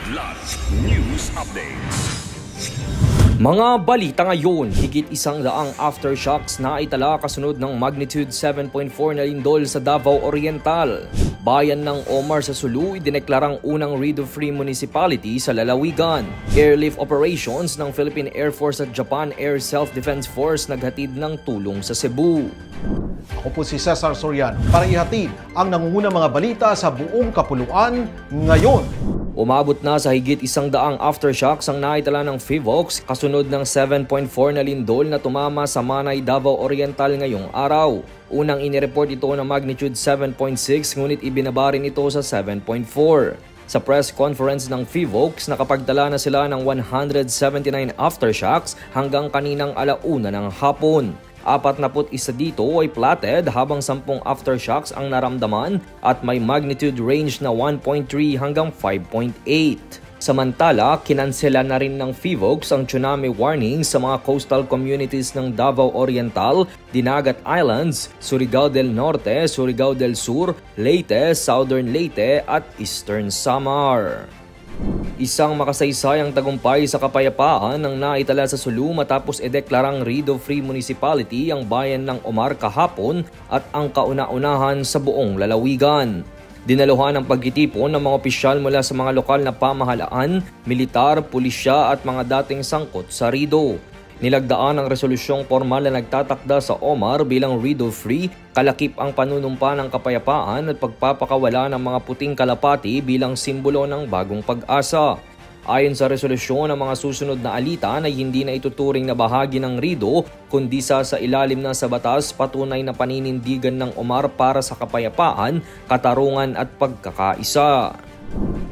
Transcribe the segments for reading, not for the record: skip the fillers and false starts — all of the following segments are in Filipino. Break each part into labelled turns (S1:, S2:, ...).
S1: Kidlat News Updates.
S2: Mga balita ngayon, higit 100 aftershocks na itala kasunod ng magnitude 7.4 na lindol sa Davao Oriental. Bayan ng Omar sa Sulu idineklarang unang rido-free municipality sa lalawigan. Airlift operations ng Philippine Air Force at Japan Air Self-Defense Force naghatid ng tulong sa Cebu.
S3: Ako po si Cesar Soriano para ihatid ang nangungunang mga balita sa buong kapuluan ngayon.
S2: Umabot na sa higit 100 aftershocks ang naitala ng PHIVOLCS kasunod ng 7.4 na lindol na tumama sa Manay, Davao Oriental ngayong araw. Unang inireport ito na magnitude 7.6 ngunit ibinaba rin ito sa 7.4. Sa press conference ng PHIVOLCS, nakapagtala na sila ng 179 aftershocks hanggang kaninang 1:00 ng hapon. 41 dito ay platted habang 10 aftershocks ang naramdaman at may magnitude range na 1.3 hanggang 5.8. Samantala, kinansela na rin ng PHIVOLCS ang tsunami warning sa mga coastal communities ng Davao Oriental, Dinagat Islands, Surigao del Norte, Surigao del Sur, Leyte, Southern Leyte at Eastern Samar. Isang makasaysayang tagumpay sa kapayapaan ang naitala sa Sulu matapos ideklarang rido-free municipality ang bayan ng Omar kahapon at ang kauna-unahan sa buong lalawigan. Dinaluhan ang pagtitipon ng mga opisyal mula sa mga lokal na pamahalaan, militar, pulisya at mga dating sangkot sa rido. Nilagdaan ang resolusyong formal na nagtatakda sa Omar bilang rido-free, kalakip ang panunumpa ng kapayapaan at pagpapakawala ng mga puting kalapati bilang simbolo ng bagong pag-asa. Ayon sa resolusyon, ang mga susunod na alitan ay hindi na ituturing na bahagi ng rido, kundi sa ilalim na sa batas patunay na paninindigan ng Omar para sa kapayapaan, katarungan at pagkakaisa.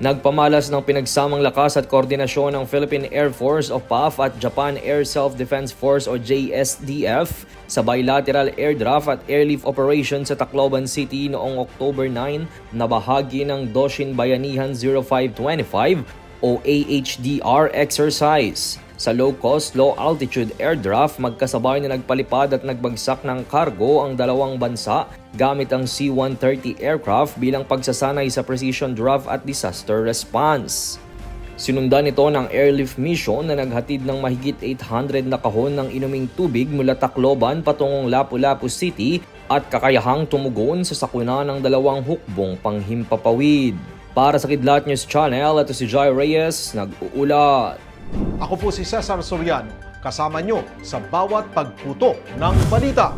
S2: Nagpamalas ng pinagsamang lakas at koordinasyon ng Philippine Air Force o PAF at Japan Air Self-Defense Force o JSDF sa bilateral airdraft at airlift operation sa Tacloban City noong October 9 na bahagi ng Doshin Bayanihan 0525 o AHDR exercise. Sa low-cost, low-altitude airdraft, magkasabay na nagpalipad at nagbagsak ng cargo ang dalawang bansa gamit ang C-130 aircraft bilang pagsasanay sa precision draft at disaster response. Sinundan ito ng airlift mission na naghatid ng mahigit 800 na kahon ng inuming tubig mula Tacloban patungong Lapu-Lapu City at kakayahang tumugon sa sakuna ng dalawang hukbong panghimpapawid. Para sa Kidlat News Channel, ito si Jai Reyes, nag-uulat.
S3: Ako po si Cesar Soriano, kasama nyo sa bawat pagputo ng balita.